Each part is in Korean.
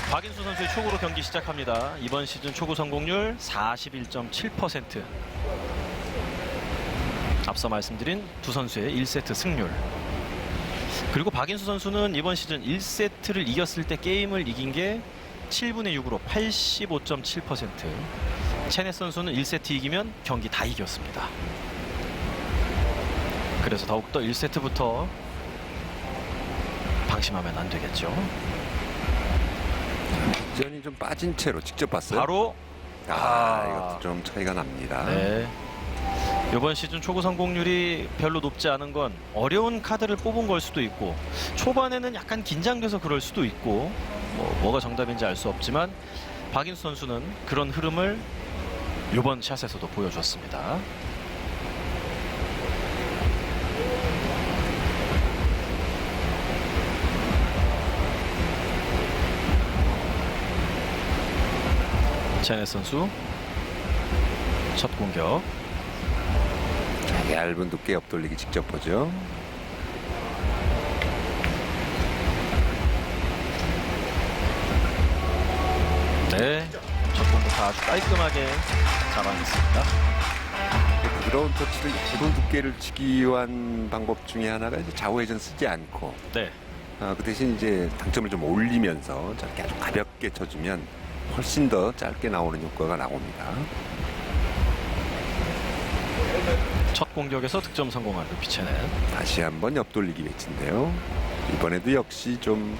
박인수 선수의 초구로 경기 시작합니다. 이번 시즌 초구 성공률 41.7%. 앞서 말씀드린 두 선수의 1세트 승률. 그리고 박인수 선수는 이번 시즌 1세트를 이겼을 때 게임을 이긴 게 7분의 6으로 85.7%. 체넷 선수는 1세트 이기면 경기 다 이겼습니다. 그래서 더욱더 1세트부터 방심하면 안 되겠죠. 전이 좀 빠진 채로 직접 봤어요. 바로 이것도 좀 차이가 납니다. 네. 이번 시즌 초구 성공률이 별로 높지 않은 건 어려운 카드를 뽑은 걸 수도 있고 초반에는 약간 긴장돼서 그럴 수도 있고 뭐가 정답인지 알 수 없지만 박인수 선수는 그런 흐름을 이번 샷에서도 보여줬습니다. 체넷 선수 첫 공격. 자, 얇은 두께 옆돌리기 직접 보죠. 네, 첫 공부터 아주 깔끔하게 잡아냈습니다. 부드러운 터치를 얇은 두께를 치기 위한 방법 중에 하나가 이제 좌우회전 쓰지 않고 네, 그 대신 이제 당점을 좀 올리면서 저렇게 아주 가볍게 쳐주면 훨씬 더 짧게 나오는 효과가 나옵니다. 첫 공격에서 득점 성공한 루피체넷. 다시 한번 옆돌리기 배치인데요. 이번에도 역시 좀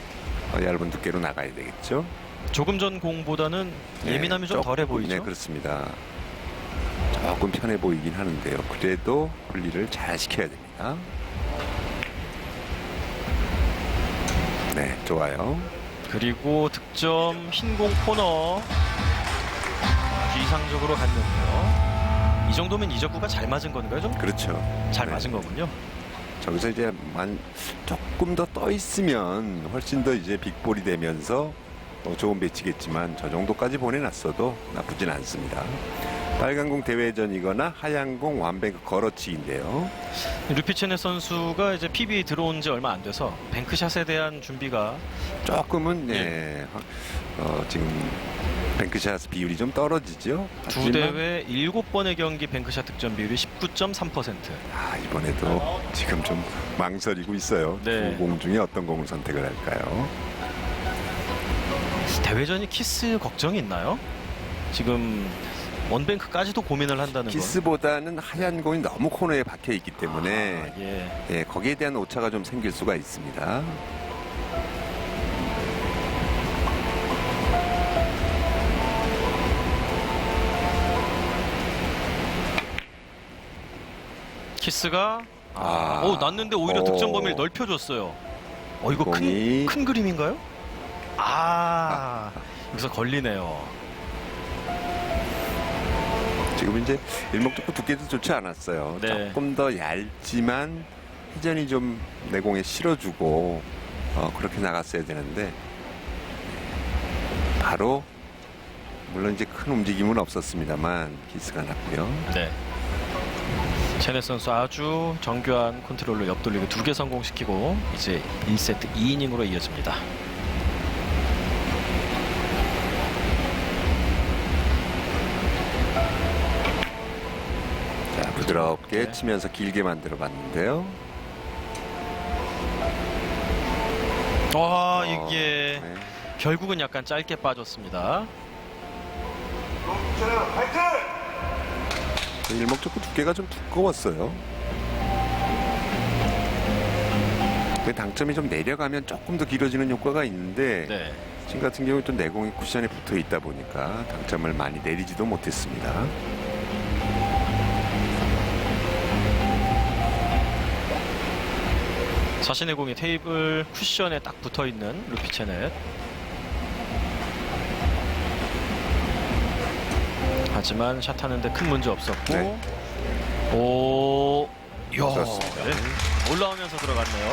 얇은 두께로 나가야 되겠죠. 조금 전 공보다는 예민함이 좀 덜해 보이죠? 네, 그렇습니다. 조금 편해 보이긴 하는데요. 그래도 분리를 잘 시켜야 됩니다. 네, 좋아요. 그리고 득점 흰공 코너 이상적으로 갔는데요. 이 정도면 이적구가 잘 맞은 건가요? 좀 그렇죠. 잘 네. 맞은 거군요. 저기서 이제 조금 더 떠 있으면 훨씬 더 이제 빅볼이 되면서 좋은 배치겠지만 저 정도까지 보내놨어도 나쁘진 않습니다. 빨간 공 대회전이거나 하얀 공 완뱅크 걸어치기인데요. 루피체넷 선수가 이제 PBA 들어온 지 얼마 안 돼서 뱅크샷에 대한 준비가 조금은 지금 뱅크샷 비율이 좀 떨어지죠. 두 대회 7번의 경기 뱅크샷 득점 비율이 19.3%. 이번에도 지금 좀 망설이고 있어요. 네. 두 공 중에 어떤 공을 선택을 할까요? 대회전이 키스 걱정이 있나요? 지금 원뱅크까지도 고민을 한다는 거. 키스보다는 하얀 공이 너무 코너에 박혀 있기 때문에 예. 거기에 대한 오차가 좀 생길 수가 있습니다. 키스가 났는데 오히려 득점 범위를 넓혀줬어요. 이거 공이 큰 그림인가요? 여기서 걸리네요. 지금 이제 일목적구 두께도 좋지 않았어요. 네. 조금 더 얇지만 회전이 좀 내공에 실어주고 그렇게 나갔어야 되는데 바로 물론 이제 큰 움직임은 없었습니다만 키스가 났고요. 네. 체넷 선수 아주 정교한 컨트롤로 옆돌리기 2개 성공시키고 이제 1세트 2이닝으로 이어집니다. 자, 부드럽게 네. 치면서 길게 만들어 봤는데요. 이게 네. 결국은 약간 짧게 빠졌습니다. 일목적구 두께가 좀 두꺼웠어요. 당점이 좀 내려가면 조금 더 길어지는 효과가 있는데 네. 지금 같은 경우 또 내공이 쿠션에 붙어 있다 보니까 당점을 많이 내리지도 못했습니다. 자신의 공이 테이블 쿠션에 딱 붙어있는 루피체넷. 하지만 샷하는데 큰 문제 없었고 네. 좋습니다. 네. 올라오면서 들어갔네요.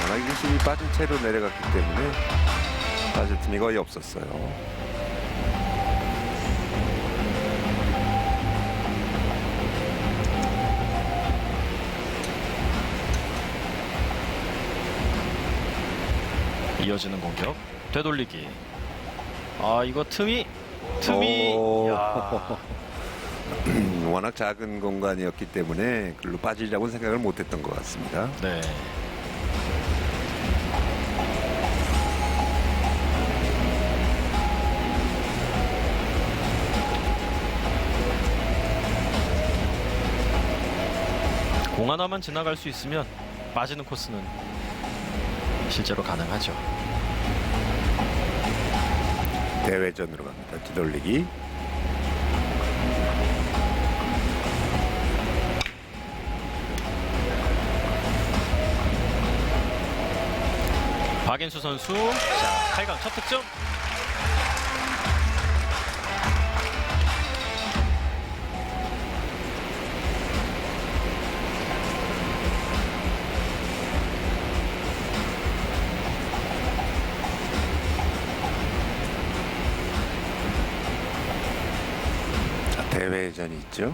워낙 힘이 빠진 채로 내려갔기 때문에 빠질 틈이 거의 없었어요. 이어지는 공격 되돌리기. 아, 이거 틈이. 오. 야. 워낙 작은 공간이었기 때문에 글로 빠지려고는 생각을 못했던 것 같습니다. 네. 공 하나만 지나갈 수 있으면 빠지는 코스는 실제로 가능하죠. 대회전으로 갑니다. 뒤돌리기. 박인수 선수, 자, 8강 첫 득점. 자, 대회전이 있죠.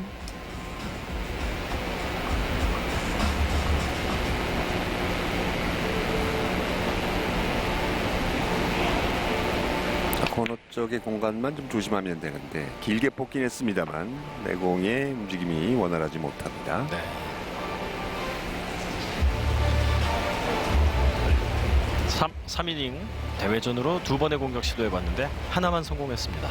코너 쪽의 공간만 좀 조심하면 되는데 길게 뽑긴 했습니다만 내공의 움직임이 원활하지 못합니다. 네. 3이닝 대회전으로 두 번의 공격 시도해봤는데 하나만 성공했습니다.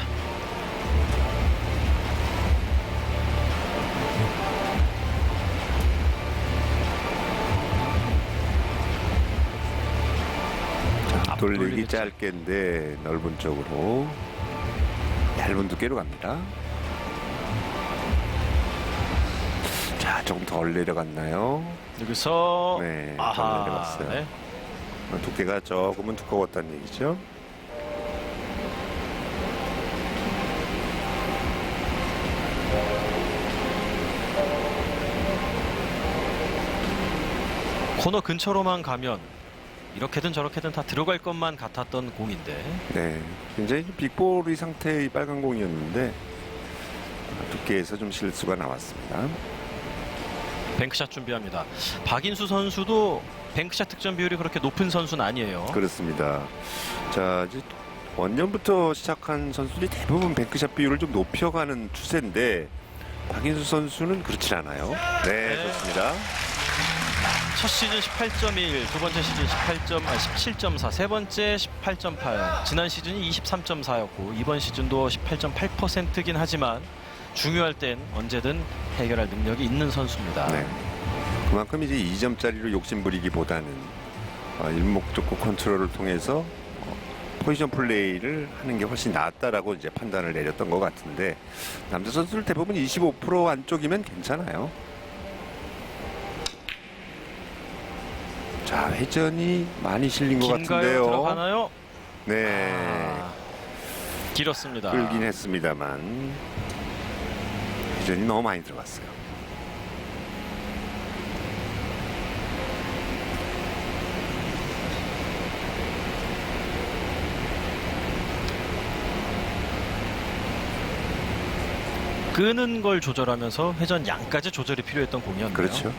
돌리기 짧게인데 넓은 쪽으로 얇은 두께로 갑니다. 자, 조금 덜 내려갔나요? 여기서 네, 덜 아하, 내려갔어요. 네. 두께가 조금은 두꺼웠다는 얘기죠. 코너 근처로만 가면 이렇게든 저렇게든 다 들어갈 것만 같았던 공인데 네, 굉장히 빅보리 상태의 빨간 공이었는데 두께에서 좀 실수가 나왔습니다. 뱅크샷 준비합니다. 박인수 선수도 뱅크샷 득점 비율이 그렇게 높은 선수는 아니에요. 그렇습니다. 자, 이제 원년부터 시작한 선수들이 대부분 뱅크샷 비율을 좀 높여가는 추세인데 박인수 선수는 그렇지 않아요. 네, 네. 좋습니다. 첫 시즌 18.1, 두 번째 시즌 17.4, 세 번째 18.8, 지난 시즌이 23.4였고 이번 시즌도 18.8%긴 하지만 중요할 땐 언제든 해결할 능력이 있는 선수입니다. 네. 그만큼 이제 2점짜리로 욕심부리기보다는 일목적고 컨트롤을 통해서 포지션 플레이를 하는 게 훨씬 낫다라고 이제 판단을 내렸던 것 같은데 남자 선수들 대부분 25% 안쪽이면 괜찮아요. 자, 회전이 많이 실린 것 긴가요? 같은데요. 들어가나요? 네, 아, 길었습니다. 끌긴 했습니다만 회전이 너무 많이 들어갔어요. 끄는 걸 조절하면서 회전 양까지 조절이 필요했던 공이었네요. 그렇죠.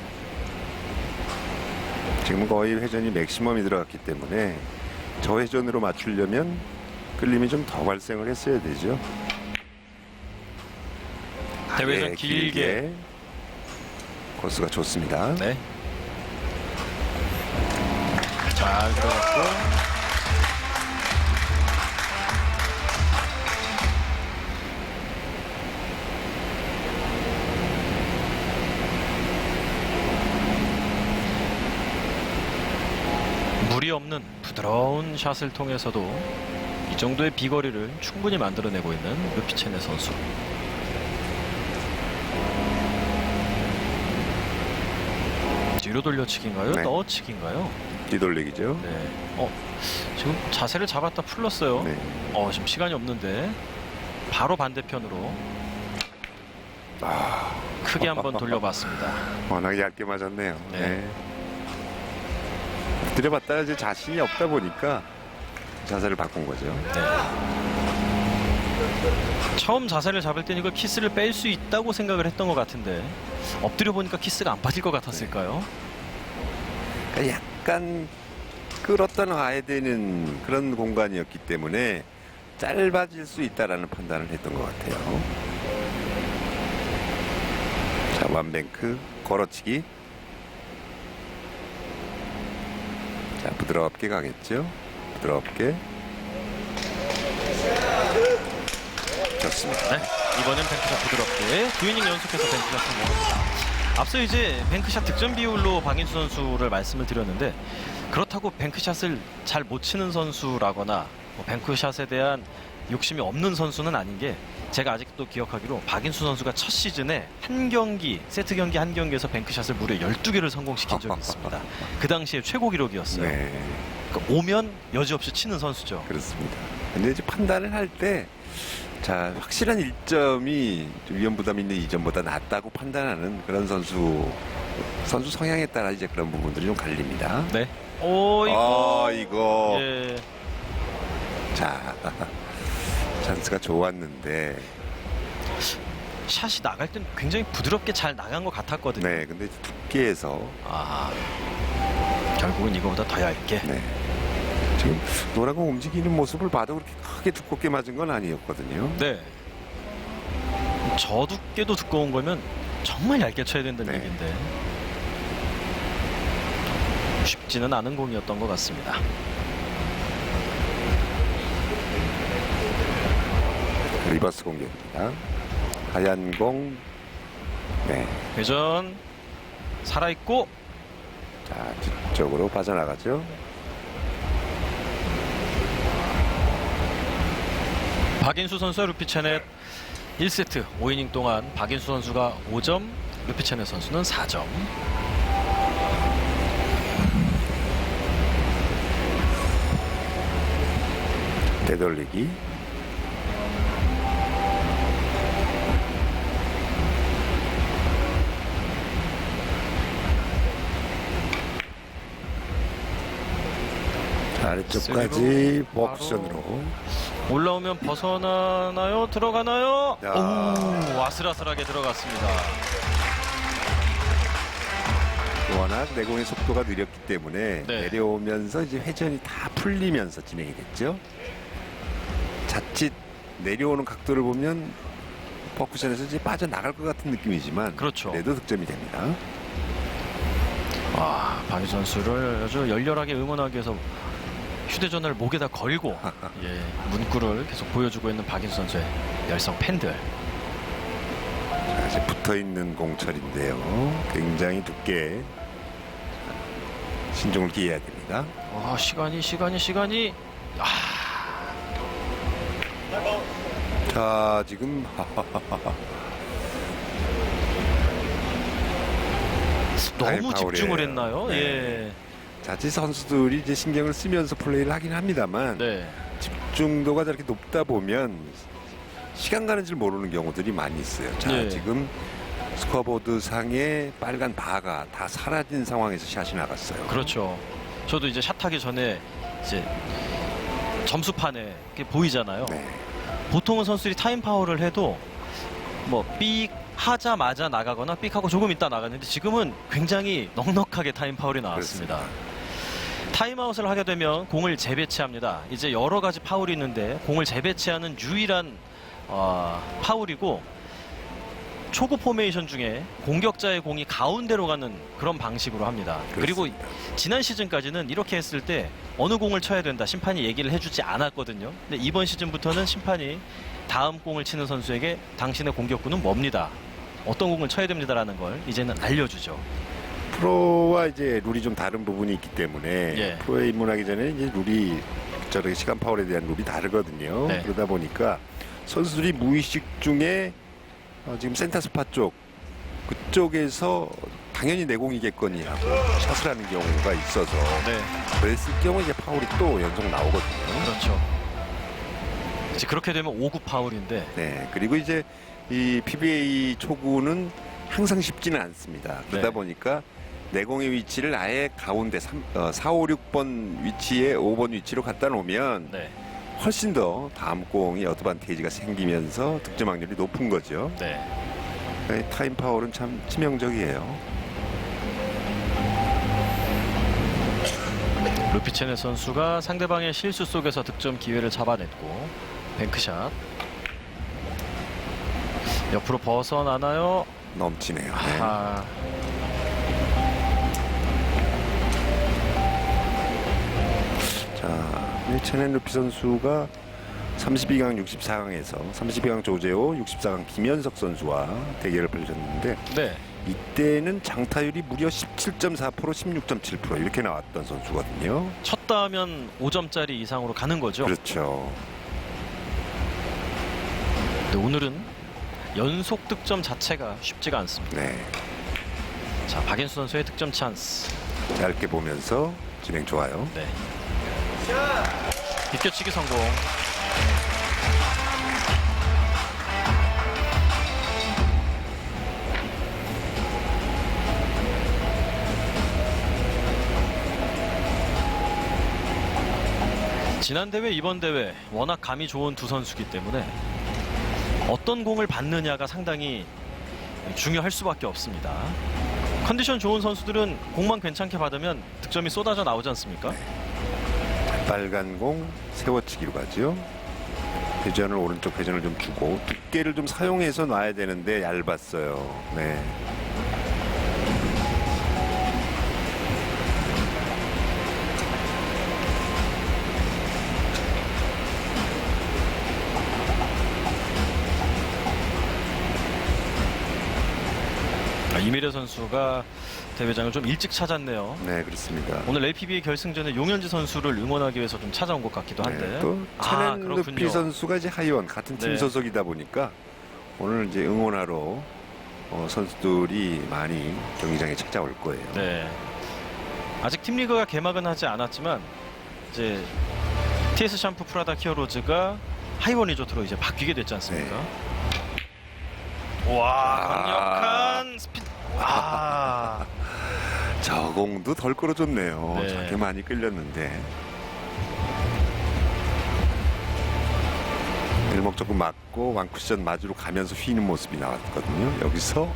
지금 거의 회전이 맥시멈이 들어갔기 때문에 저 회전으로 맞추려면 끌림이 좀 더 발생을 했어야 되죠. 대회전 네, 길게. 코스가 좋습니다. 네. 잘 들어갔고. 무리 없는 부드러운 샷을 통해서도 이 정도의 비거리를 충분히 만들어내고 있는 르피체네 선수. 뒤로 돌려치기인가요? 네. 넣어치기인가요? 뒤돌리기죠. 네. 지금 자세를 잡았다 풀렀어요. 네. 지금 시간이 없는데 바로 반대편으로 크게 한번 돌려봤습니다. 워낙 얇게 맞았네요. 네. 네. 들여봤다가 이제 자신이 없다 보니까 자세를 바꾼 거죠. 네. 처음 자세를 잡을 때는 이걸 키스를 뺄 수 있다고 생각을 했던 것 같은데 엎드려 보니까 키스가 안 빠질 것 같았을까요? 그러니까 약간 끌었다 놔야 되는 그런 공간이었기 때문에 짧아질 수 있다라는 판단을 했던 것 같아요. 자, 완뱅크 걸어치기. 자, 부드럽게 가겠죠. 부드럽게. 좋습니다. 네, 이번엔 뱅크샷 부드럽게 2이닝 연속해서 뱅크샷 성공합니다. 앞서 이제 뱅크샷 득점 비율로 박인수 선수를 말씀을 드렸는데, 그렇다고 뱅크샷을 잘 못 치는 선수라거나 뭐 뱅크샷에 대한 욕심이 없는 선수는 아닌 게, 제가 아직도 기억하기로 박인수 선수가 첫 시즌에 한 경기, 세트 경기 한 경기에서 뱅크샷을 무려 12개를 성공시킨 적이 있습니다. 그 당시에 최고 기록이었어요. 네, 그러니까 오면 여지없이 치는 선수죠. 그렇습니다. 근데 이제 판단을 할 때, 자, 확실한 1점이 위험 부담 있는 2점보다 낫다고 판단하는 그런 선수 성향에 따라 이제 그런 부분들이 좀 갈립니다. 네. 오, 이거. 이거. 예. 자, 찬스가 좋았는데. 샷이 나갈 땐 굉장히 부드럽게 잘 나간 것 같았거든요. 네, 근데 두께에서. 아, 결국은 이거보다 더 얇게. 네. 지금 노란 공 움직이는 모습을 봐도 그렇게 크게 두껍게 맞은 건 아니었거든요. 네. 저 두께도 두꺼운 거면 정말 얇게 쳐야 된다는 네. 얘기인데 쉽지는 않은 공이었던 것 같습니다. 리버스 공격입니다. 하얀 공. 네. 회전 살아있고. 자, 뒤쪽으로 빠져나가죠. 박인수 선수와 루피체넷 1세트 5이닝 동안 박인수 선수가 5점, 루피체넷 선수는 4점. 되돌리기. 자, 아래쪽까지 복선으로. 올라오면 벗어나나요? 들어가나요? 야. 오, 아슬아슬하게 들어갔습니다. 워낙 내공의 속도가 느렸기 때문에 네. 내려오면서 이제 회전이 다 풀리면서 진행이 됐죠. 자칫 내려오는 각도를 보면 퍼쿠션에서 이제 빠져나갈 것 같은 느낌이지만, 그렇죠. 그래도 득점이 됩니다. 와, 박인수 선수를 아주 열렬하게 응원하기 위해서 휴대전화를 목에다 걸고 예, 문구를 계속 보여주고 있는 박인수 선수의 열성 팬들. 자, 이제 붙어있는 공철인데요. 굉장히 두께. 신중을 기해야 됩니다. 와, 시간이. 자, 지금 너무 집중을 파울이에요. 했나요? 네. 예. 자칫 선수들이 이제 신경을 쓰면서 플레이를 하긴 합니다만, 네. 집중도가 저렇게 높다 보면 시간 가는 줄 모르는 경우들이 많이 있어요. 자, 네. 지금 스코어보드 상에 빨간 바가 다 사라진 상황에서 샷이 나갔어요. 그렇죠. 저도 이제 샷하기 전에 이제 점수판에 이렇게 보이잖아요. 네. 보통은 선수들이 타임 파울을 해도 뭐 삑 하자마자 나가거나 삑하고 조금 있다 나가는데, 지금은 굉장히 넉넉하게 타임 파울이 나왔습니다. 타임아웃을 하게 되면 공을 재배치합니다. 이제 여러 가지 파울이 있는데 공을 재배치하는 유일한 파울이고, 초구 포메이션 중에 공격자의 공이 가운데로 가는 그런 방식으로 합니다. 그리고 그렇습니다. 지난 시즌까지는 이렇게 했을 때 어느 공을 쳐야 된다 심판이 얘기를 해주지 않았거든요. 근데 이번 시즌부터는 심판이 다음 공을 치는 선수에게 당신의 공격구는 뭡니다, 어떤 공을 쳐야 됩니다라는 걸 이제는 알려주죠. 프로와 이제 룰이 좀 다른 부분이 있기 때문에, 예. 프로에 입문하기 전에 이제 룰이 저렇게 시간 파울에 대한 룰이 다르거든요. 네. 그러다 보니까 선수들이 무의식 중에 지금 센터 스팟 쪽 그쪽에서 당연히 내공이겠거니 하고 샷을 하는 경우가 있어서, 네, 그랬을 경우 이제 파울이 또 연속 나오거든요. 그렇죠. 이제 그렇게 되면 5구 파울인데, 네, 그리고 이제 이 PBA 초구는 항상 쉽지는 않습니다. 그러다 네. 보니까 내공의 위치를 아예 가운데 4, 5, 6번 위치에 5번 위치로 갖다 놓으면 네, 훨씬 더 다음 공이 어드밴티지가 생기면서 득점 확률이 높은 거죠. 네. 타임 파울은 참 치명적이에요. 루피체네 선수가 상대방의 실수 속에서 득점 기회를 잡아냈고, 뱅크샷. 옆으로 벗어나나요? 넘치네요. 네. 아, 자, 체넨 루피 선수가 32강, 64강에서 32강 조재호, 64강 김현석 선수와 대결을 펼쳤는데 네. 이때는 장타율이 무려 17.4%, 16.7% 이렇게 나왔던 선수거든요. 쳤다 하면 5점짜리 이상으로 가는 거죠. 그렇죠. 근데 오늘은 연속 득점 자체가 쉽지가 않습니다. 네. 자, 박인수 선수의 득점 찬스. 얇게 보면서 진행 좋아요. 네. 비껴치기 성공. 지난 대회, 이번 대회 워낙 감이 좋은 두 선수기 때문에 어떤 공을 받느냐가 상당히 중요할 수밖에 없습니다. 컨디션 좋은 선수들은 공만 괜찮게 받으면 득점이 쏟아져 나오지 않습니까? 빨간 공 세워치기로 가죠. 회전을 오른쪽 회전을 좀 주고 두께를 좀 사용해서 놔야 되는데 얇았어요. 네. 이미래 선수가 대회장을 좀 일찍 찾았네요. 네, 그렇습니다. 오늘 LPBA 결승전에 용현지 선수를 응원하기 위해서 좀 찾아온 것 같기도 한데. 네, 또 체넨 루피 그렇군요. 선수가 이제 하이원 같은 팀 네. 소속이다 보니까 오늘 이제 응원하러 선수들이 많이 경기장에 찾아올 거예요. 네. 아직 팀리그가 개막은 하지 않았지만 이제 TS 샴푸 프라다 히어로즈가 하이원 리조트로 이제 바뀌게 됐지 않습니까? 와, 강력한 스피드. 저 공도 덜 끌어줬네요. 네. 저게 많이 끌렸는데 일목 조금 맞고 완쿠션 맞으러 가면서 휘는 모습이 나왔거든요. 여기서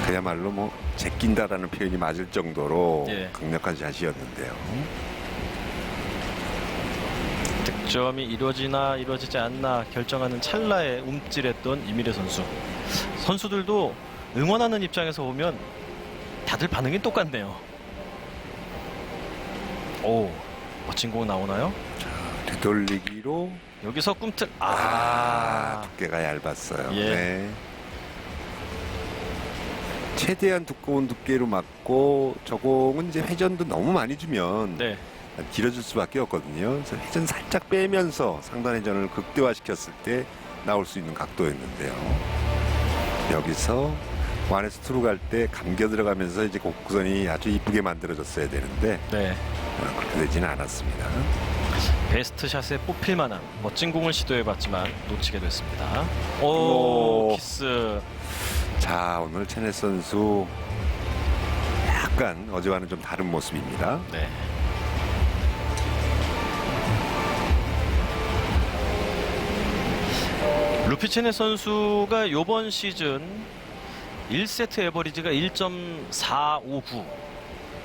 그야말로 뭐 제낀다라는 표현이 맞을 정도로 예. 강력한 샷이었는데요. 득점이 이루어지나 이루어지지 않나 결정하는 찰나에 움찔했던 이미래 선수. 선수들도 응원하는 입장에서 보면 다들 반응이 똑같네요. 오, 멋진 공 나오나요? 되돌리기로 여기서 꿈틀. 두께가 얇았어요. 예. 네. 최대한 두꺼운 두께로 맞고 저 공은 이제 회전도 너무 많이 주면 네. 길어질 수밖에 없거든요. 그래서 회전 살짝 빼면서 상단 회전을 극대화시켰을 때 나올 수 있는 각도였는데요. 여기서 완에서 투로 갈 때 감겨 들어가면서 이제 곡선이 아주 이쁘게 만들어졌어야 되는데 네. 그렇게 되지는 않았습니다. 베스트 샷에 뽑힐 만한 멋진 공을 시도해봤지만 놓치게 됐습니다. 오, 키스. 자, 오늘 체넷 선수 약간 어제와는 좀 다른 모습입니다. 네. 루피체네 선수가 이번 시즌 1세트 에버리지가 1.459,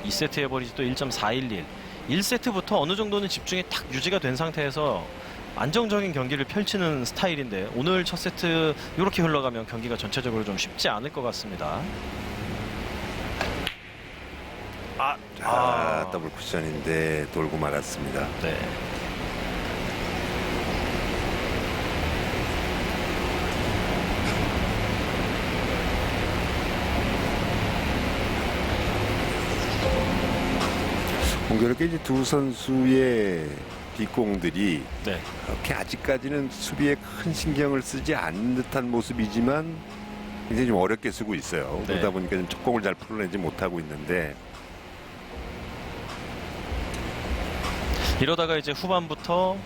2세트 에버리지도 1.411. 1세트부터 어느 정도는 집중이 탁 유지가 된 상태에서 안정적인 경기를 펼치는 스타일인데 오늘 첫 세트 이렇게 흘러가면 경기가 전체적으로 좀 쉽지 않을 것 같습니다. 더블 쿠션인데 돌고 말았습니다. 네. 공교롭게 이제 두 선수의 뒷공들이 네. 그렇게 아직까지는 수비에 큰 신경을 쓰지 않는 듯한 모습이지만 굉장히 좀 어렵게 쓰고 있어요. 네. 그러다 보니까 좀 첫 공을 잘 풀어내지 못하고 있는데 이러다가 이제 후반부터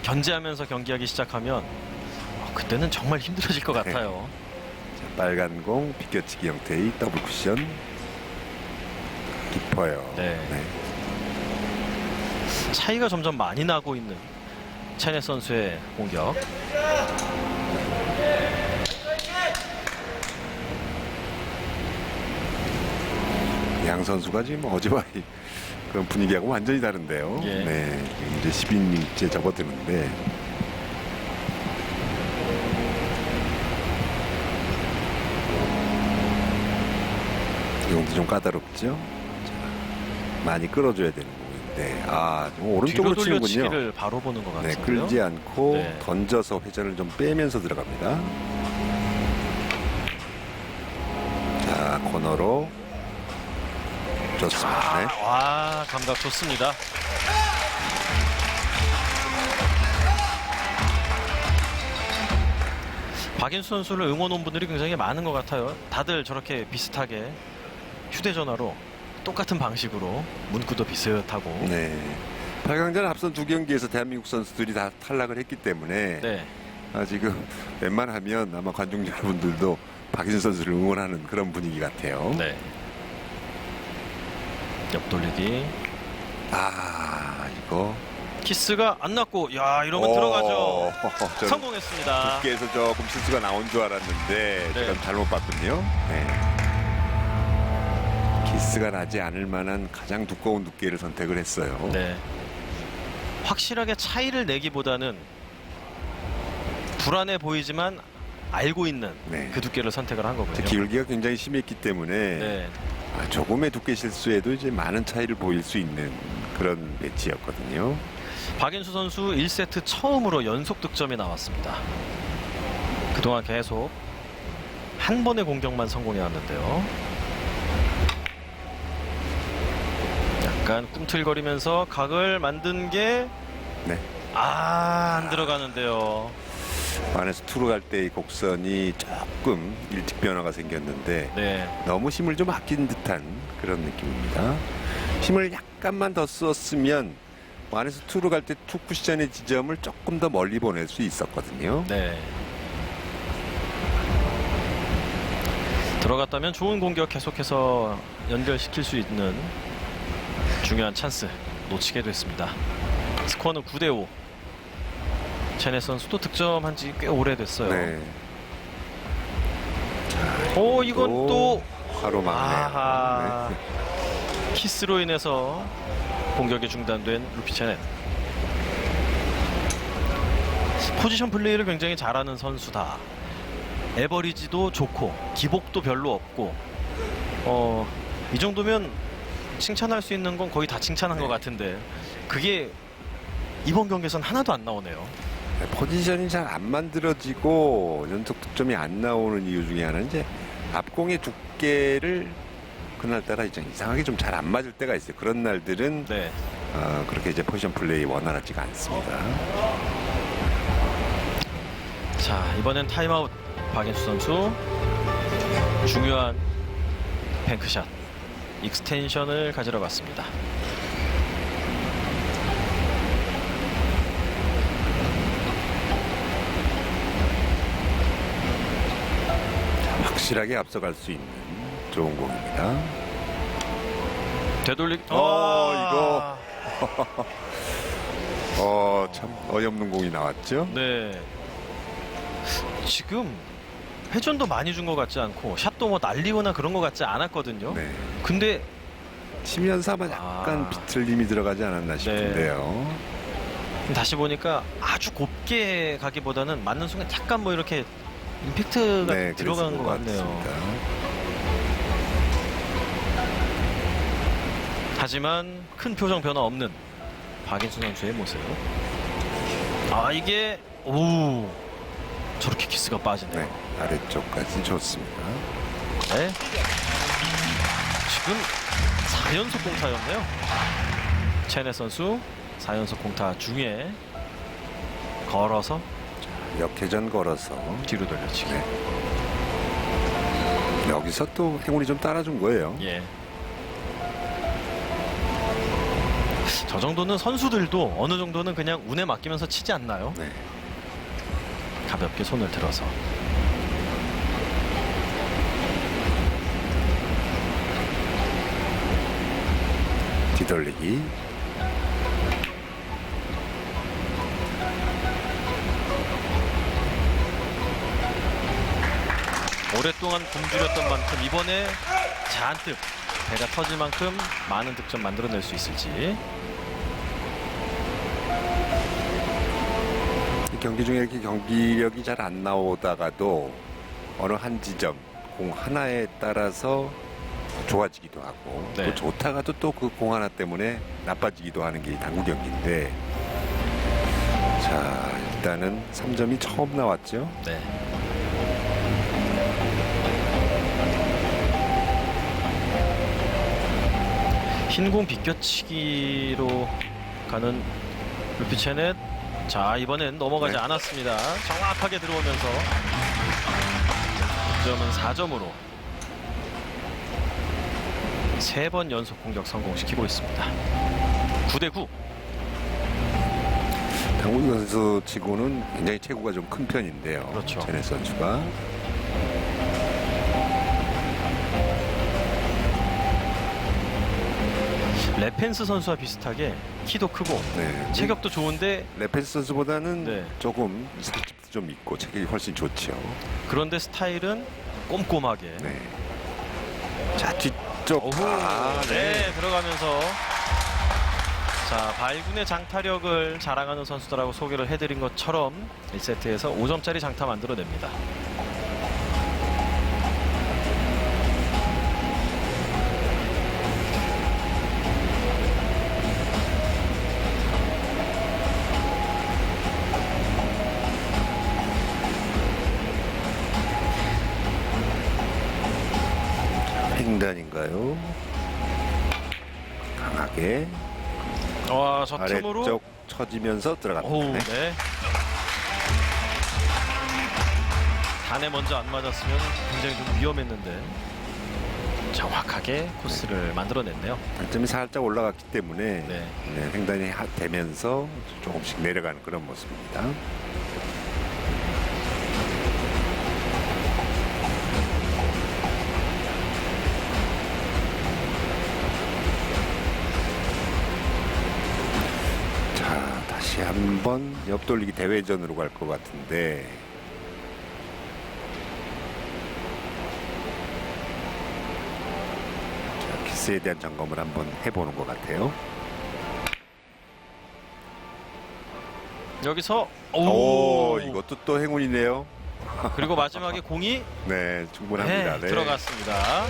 견제하면서 경기하기 시작하면 그때는 정말 힘들어질 것 같아요. 자, 빨간 공 비껴치기 형태의 더블 쿠션 깊어요. 네. 차이가 점점 많이 나고 있는 체넷 선수의 공격. 양 선수가 지금 어제와 그런 분위기하고 완전히 다른데요. 예. 네, 이제 10인째 접어드는데 상대 좀 까다롭죠. 자, 많이 끌어줘야 되는 공인데 좀 오른쪽으로 뒤로 치는군요. 돌려치기를 바로 보는 것 네, 같은데요. 끌지 않고 네. 던져서 회전을 좀 빼면서 들어갑니다. 자, 코너로 좋습니다. 네. 와, 감각 좋습니다. 박인수 선수를 응원한 분들이 굉장히 많은 것 같아요. 다들 저렇게 비슷하게 휴대전화로 똑같은 방식으로 문구도 비슷하고. 네. 8강전 앞선 두 경기에서 대한민국 선수들이 다 탈락을 했기 때문에 네. 지금 웬만하면 아마 관중 여러분들도 박인수 선수를 응원하는 그런 분위기 같아요. 네. 옆돌리기. 이거 키스가 안 났고, 야, 이러면 들어가죠. 저는 성공했습니다. 두께에서 조금 실수가 나온 줄 알았는데 네. 제가 잘못 봤군요. 네. 키스가 나지 않을 만한 가장 두꺼운 두께를 선택을 했어요. 네. 확실하게 차이를 내기보다는 불안해 보이지만 알고 있는 네. 그 두께를 선택을 한 거군요. 기울기가 굉장히 심했기 때문에 네. 조금의 두께 실수에도 이제 많은 차이를 보일 수 있는 그런 매치였거든요. 박인수 선수 1세트 처음으로 연속 득점이 나왔습니다. 그동안 계속 한 번의 공격만 성공해왔는데요. 약간 꿈틀거리면서 각을 만든 게 네. 안 들어가는데요. 안에서 투로 갈 때 이 곡선이 조금 일찍 변화가 생겼는데 네. 너무 힘을 좀 아낀 듯한 그런 느낌입니다. 힘을 약간만 더 썼으면 안에서 투로 갈 때 투 쿠션의 지점을 조금 더 멀리 보낼 수 있었거든요. 네. 들어갔다면 좋은 공격 계속해서 연결시킬 수 있는 중요한 찬스 놓치게 됐습니다. 스코어는 9대5. 체네 선수도 득점한 지 꽤 오래됐어요. 네. 오, 이건 또 화로 아하. 막네요. 키스로 인해서 공격이 중단된 루피 체넷. 포지션 플레이를 굉장히 잘하는 선수다. 에버리지도 좋고 기복도 별로 없고 이 정도면 칭찬할 수 있는 건 거의 다 칭찬한 것 같은데 그게 이번 경기에선 하나도 안 나오네요. 포지션이 잘 안 만들어지고 연속 득점이 안 나오는 이유 중에 하나는 이제 앞공의 두께를 그날따라 이상하게 좀 잘 안 맞을 때가 있어요. 그런 날들은 네. 그렇게 이제 포지션 플레이 원활하지가 않습니다. 자, 이번엔 타임아웃. 박인수 선수 중요한 뱅크샷 익스텐션을 가지러 갔습니다. 확실하게 앞서갈 수 있는 좋은 공입니다. 되돌리기. 이거. 참 어이없는 공이 나왔죠. 네. 지금 회전도 많이 준 것 같지 않고 샷도 뭐 날리거나 그런 것 같지 않았거든요. 네. 근데 치면서만 약간 비틀림이 들어가지 않았나 싶은데요. 다시 보니까 아주 곱게 가기보다는 맞는 순간 약간 뭐 이렇게 임팩트가 네, 들어간 것 같네요. 같습니다. 하지만 큰 표정 변화 없는 박인수 선수의 모습. 이게 저렇게 키스가 빠지네요. 네, 아래쪽까지 좋습니다. 네. 지금 4연속 공타였네요. 체네 선수 4연속 공타 중에 걸어서 역회전 걸어서 뒤로 돌려치기. 네. 여기서 또 행운이 좀 따라준 거예요. 예. 저 정도는 선수들도 어느 정도는 그냥 운에 맡기면서 치지 않나요? 네. 가볍게 손을 들어서. 뒤돌리기. 오랫동안 굶주렸던 만큼 이번에 잔뜩 배가 터질 만큼 많은 득점 만들어낼 수 있을지. 경기 중에 이렇게 경기력이 잘 안 나오다가도 어느 한 지점 공 하나에 따라서 좋아지기도 하고 네. 또 좋다가도 또 그 공 하나 때문에 나빠지기도 하는 게 당구 경기인데 자 일단은 3점이 처음 나왔죠. 네. 흰공 비껴치기로 가는 루피체넷. 자, 이번엔 넘어가지 네. 않았습니다. 정확하게 들어오면서 득점은 4점으로 3번 연속 공격 성공시키고 있습니다. 9대9. 당구 선수 치고는 굉장히 체구가 좀 큰 편인데요. 그렇죠. 제넷 선수가 레펜스 선수와 비슷하게 키도 크고 네. 체격도 좋은데 레펜스 선수보다는 네. 조금 살집도 좀 있고 체격이 훨씬 좋죠. 그런데 스타일은 꼼꼼하게. 네. 자 뒤쪽 오호. 네. 네, 들어가면서 자, 발군의 장타력을 자랑하는 선수들하고 소개를 해드린 것처럼 1세트에서 5점짜리 장타 만들어냅니다. 횡단인가요? 강하게 와, 저 틈으로 아래쪽 쳐지면서 오, 들어갑니다. 네. 네. 단에 먼저 안 맞았으면 굉장히 좀 위험했는데 정확하게 코스를 만들어냈네요. 단점이 살짝 올라갔기 때문에 네. 네, 횡단이 되면서 조금씩 내려가는 그런 모습입니다. 자, 다시 한번 옆돌리기 대회전으로 갈 것 같은데 자, 키스에 대한 점검을 한번 해보는 것 같아요. 여기서 오, 이것도 또 행운이네요. 그리고 마지막에 공이 네, 충분합니다. 네. 들어갔습니다.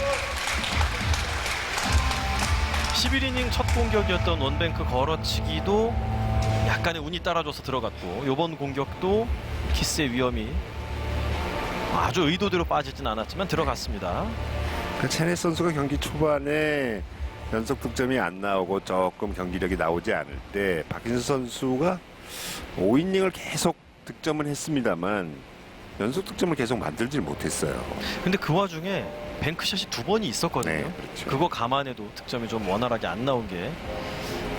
11이닝 첫 공격이었던 원뱅크 걸어치기도 약간의 운이 따라줘서 들어갔고 이번 공격도 키스의 위험이 아주 의도대로 빠지진 않았지만 들어갔습니다. 그 체넷 선수가 경기 초반에 연속 득점이 안 나오고 조금 경기력이 나오지 않을 때 박인수 선수가 5이닝을 계속 득점을 했습니다만 연속 득점을 계속 만들질 못했어요. 근데 그 와중에 뱅크샷이 2번이 있었거든요. 네, 그렇죠. 그거 감안해도 득점이 좀 원활하게 안 나온 게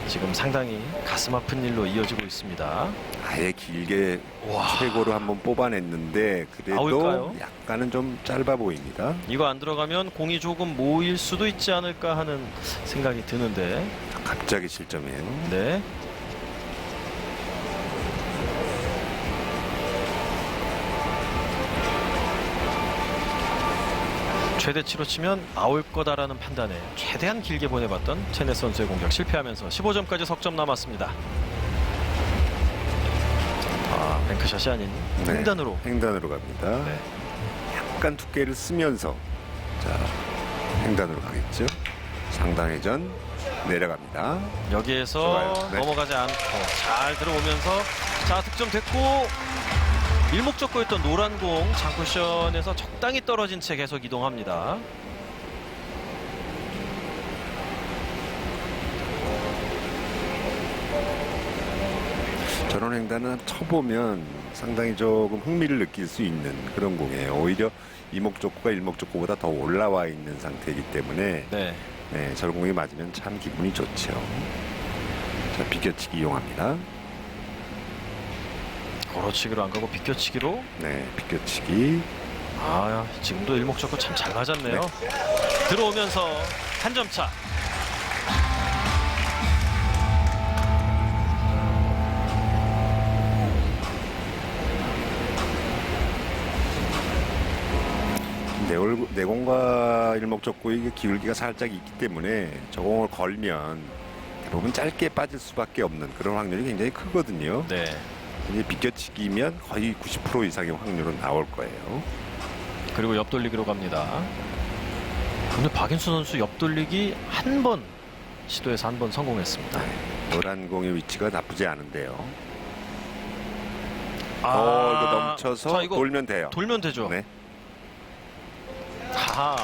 지금 상당히 가슴 아픈 일로 이어지고 있습니다. 아예 길게 와, 최고로 한번 뽑아냈는데 그래도 아울까요? 약간은 좀 짧아 보입니다. 이거 안 들어가면 공이 조금 모일 수도 있지 않을까 하는 생각이 드는데 갑자기 실점이에요. 네. 최대치로 치면 아울 거다라는 판단에 최대한 길게 보내봤던 체넷 선수의 공격 실패하면서 15점까지 석점 남았습니다. 아, 뱅크샷이 아닌 횡단으로. 횡단으로 갑니다. 네. 약간 두께를 쓰면서 자 횡단으로 가겠죠. 상당회전 내려갑니다. 여기에서 좋아요. 네. 넘어가지 않고 잘 들어오면서 자, 득점 됐고 일목적고였던 노란 공 장쿠션에서 적당히 떨어진 채 계속 이동합니다. 저런 횡단은 쳐보면 상당히 조금 흥미를 느낄 수 있는 그런 공이에요. 오히려 이목적구가 일목적구보다 더 올라와 있는 상태이기 때문에 네. 네, 저런 공이 맞으면 참 기분이 좋죠. 자, 비껴치기 이용합니다. 걸어치기로 안 가고 비껴치기로. 네, 비껴치기. 아, 지금도 일목적고 참 잘 맞았네요. 들어오면서 한 점 차. 내공과 일목적구의 기울기가 살짝 있기 때문에 저 공을 걸면 대부분 짧게 빠질 수밖에 없는 그런 확률이 굉장히 크거든요. 네. 이제 비껴치기면 거의 90% 이상의 확률은 나올 거예요. 그리고 옆돌리기로 갑니다. 근데 박인수 선수 옆돌리기 한 번 시도해서 한 번 성공했습니다. 노란 공의 위치가 나쁘지 않은데요. 아, 이거 넘쳐서 자, 이거 돌면 돼요. 돌면 되죠. 네. 아,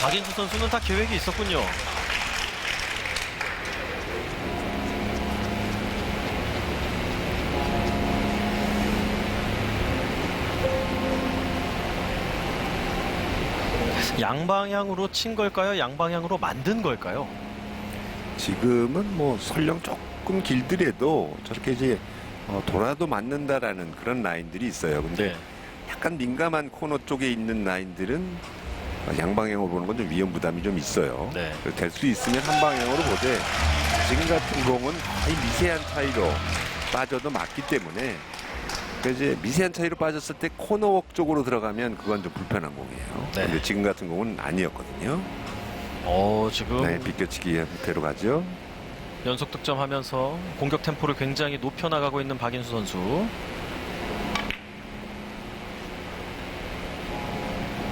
박인수 선수는 다 계획이 있었군요. 양방향으로 친 걸까요? 양방향으로 만든 걸까요? 지금은 뭐 설령 조금 길더라도 저렇게 이제 돌아도 맞는다라는 그런 라인들이 있어요. 근데 네. 약간 민감한 코너 쪽에 있는 라인들은 양방향으로 보는 건 좀 위험 부담이 좀 있어요. 네. 될 수 있으면 한 방향으로 보되 지금 같은 공은 거의 미세한 차이로 빠져도 맞기 때문에 이제 미세한 차이로 빠졌을 때 코너웍 쪽으로 들어가면 그건 좀 불편한 공이에요. 네. 근데 지금 같은 공은 아니었거든요. 지금 네, 비껴치기 형태로 가죠. 연속 득점하면서 공격 템포를 굉장히 높여 나가고 있는 박인수 선수.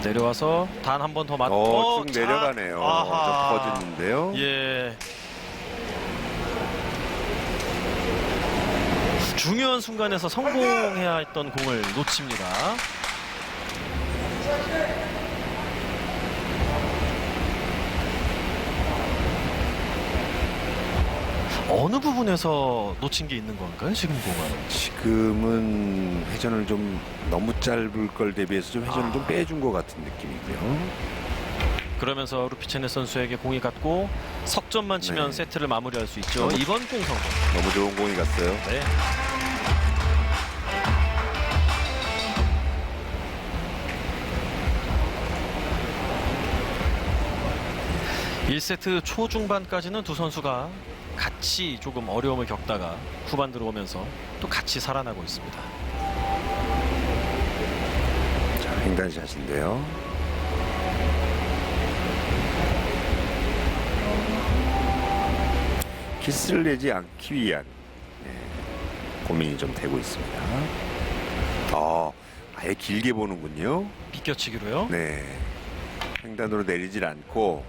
내려와서 단 한 번 더 맞고 쭉 내려가네요. 아하. 좀 퍼지는데요. 예. 중요한 순간에서 성공해야 했던 공을 놓칩니다. 어느 부분에서 놓친 게 있는 건가요? 지금 공은? 지금은 회전을 좀 너무 짧을 걸 대비해서 좀 회전을 좀 빼준 것 같은 느낌이고요. 그러면서 루피체네 선수에게 공이 갔고 석점만 치면 네. 세트를 마무리할 수 있죠. 너무- 이번 공 성공. 너무 좋은 공이 갔어요. 네. (1세트) 초중반까지는 두 선수가 같이 조금 어려움을 겪다가 후반 들어오면서 또 같이 살아나고 있습니다. 자, 횡단샷인데요. 키스를 내지 않기 위한 고민이 좀 되고 있습니다. 아예 길게 보는군요. 비껴치기로요. 네. 횡단으로 내리질 않고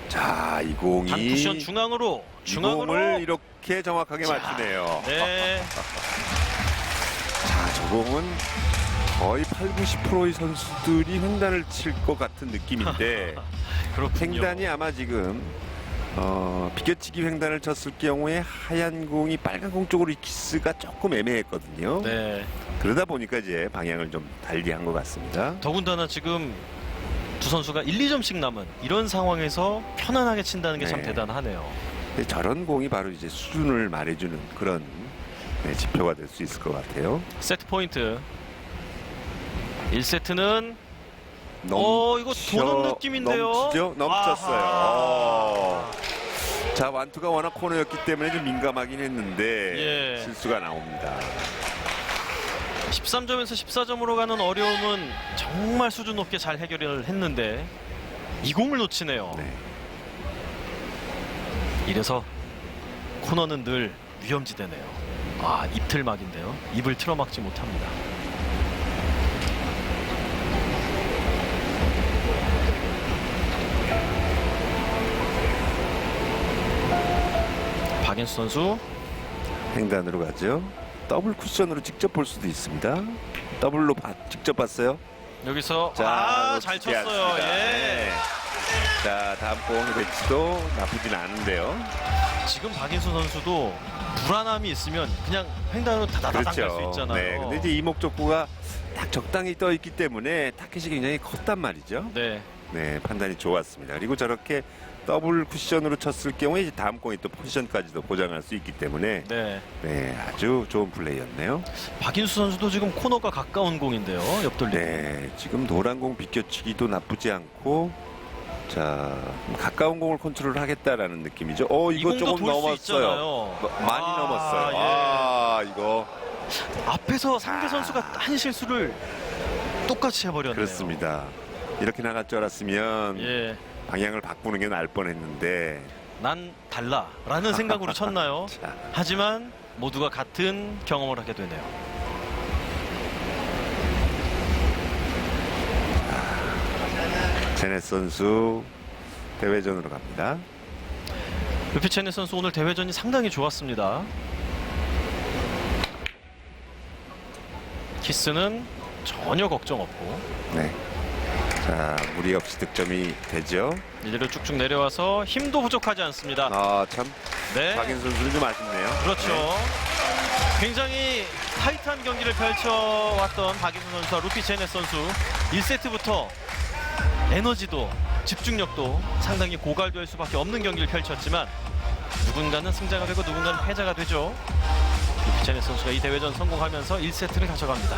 자, 이 공이 단쿠션 중앙으로 이 공을 이렇게 정확하게 자, 맞추네요. 네. 자, 저 공은 거의 80-90%의 선수들이 횡단을 칠 것 같은 느낌인데 그렇군요. 횡단이 아마 지금 비껴치기 횡단을 쳤을 경우에 하얀 공이 빨간 공 쪽으로 이 키스가 조금 애매했거든요. 네. 그러다 보니까 이제 방향을 좀 달리한 것 같습니다. 더군다나 지금 두 선수가 1, 2점씩 남은 이런 상황에서 편안하게 친다는 게 참 네. 대단하네요. 근데 저런 공이 바로 이제 수준을 말해주는 그런 지표가 될 수 있을 것 같아요. 세트 포인트. 1세트는 이거 도는 느낌인데요. 넘치죠? 넘쳤어요. 아하. 자, 완투가 워낙 코너였기 때문에 좀 민감하긴 했는데 예. 실수가 나옵니다. 13점에서 14점으로 가는 어려움은 정말 수준 높게 잘 해결을 했는데 이 공을 놓치네요. 네. 이래서 코너는 늘 위험지대네요. 입틀막인데요. 입을 틀어막지 못합니다. 박인수 선수 횡단으로 가죠. 더블 쿠션으로 직접 볼 수도 있습니다. 더블로 직접 봤어요. 여기서 자, 잘 놓치지 쳤어요. 않습니다. 예. 네. 자, 다음 공의 배치도 나쁘진 않은데요. 지금 박인수 선수도 불안함이 있으면 그냥 횡단으로 다다다닥 갈 수 그렇죠. 있잖아요. 네, 근데 이제 이목적구가 딱 적당히 떠 있기 때문에 타켓이 굉장히 컸단 말이죠. 네. 네, 판단이 좋았습니다. 그리고 저렇게 더블 쿠션으로 쳤을 경우에 이제 다음 공이 또 포지션까지도 보장할 수 있기 때문에 네. 네, 아주 좋은 플레이였네요. 박인수 선수도 지금 코너가 가까운 공인데요. 옆돌리. 네, 지금 노란 공 비껴치기도 나쁘지 않고 자, 가까운 공을 컨트롤하겠다라는 느낌이죠. 이 이거 공도 조금 돌 수 넘었어요. 있잖아요. 많이 넘었어요. 이거 앞에서 상대 선수가 한 실수를 똑같이 해버렸네요. 그렇습니다. 이렇게 나갈 줄 알았으면 예, 방향을 바꾸는 게 나을 뻔했는데 난 달라라는 생각으로 쳤나요? 자, 하지만 모두가 같은 경험을 하게 되네요. 제넷 선수 대회전으로 갑니다. 루피 체넷 선수 오늘 대회전이 상당히 좋았습니다. 키스는 전혀 걱정 없고 네. 자, 무리 없이 득점이 되죠. 이대로 쭉쭉 내려와서 힘도 부족하지 않습니다. 아, 참 네, 박인 선수는 좀 아쉽네요. 그렇죠. 네. 굉장히 타이트한 경기를 펼쳐왔던 박인수 선수와 루피 체넷 선수 1세트부터 에너지도 집중력도 상당히 고갈될 수밖에 없는 경기를 펼쳤지만 누군가는 승자가 되고 누군가는 패자가 되죠. 루피 체넷 선수가 이 대회전 성공하면서 1세트를 가져갑니다.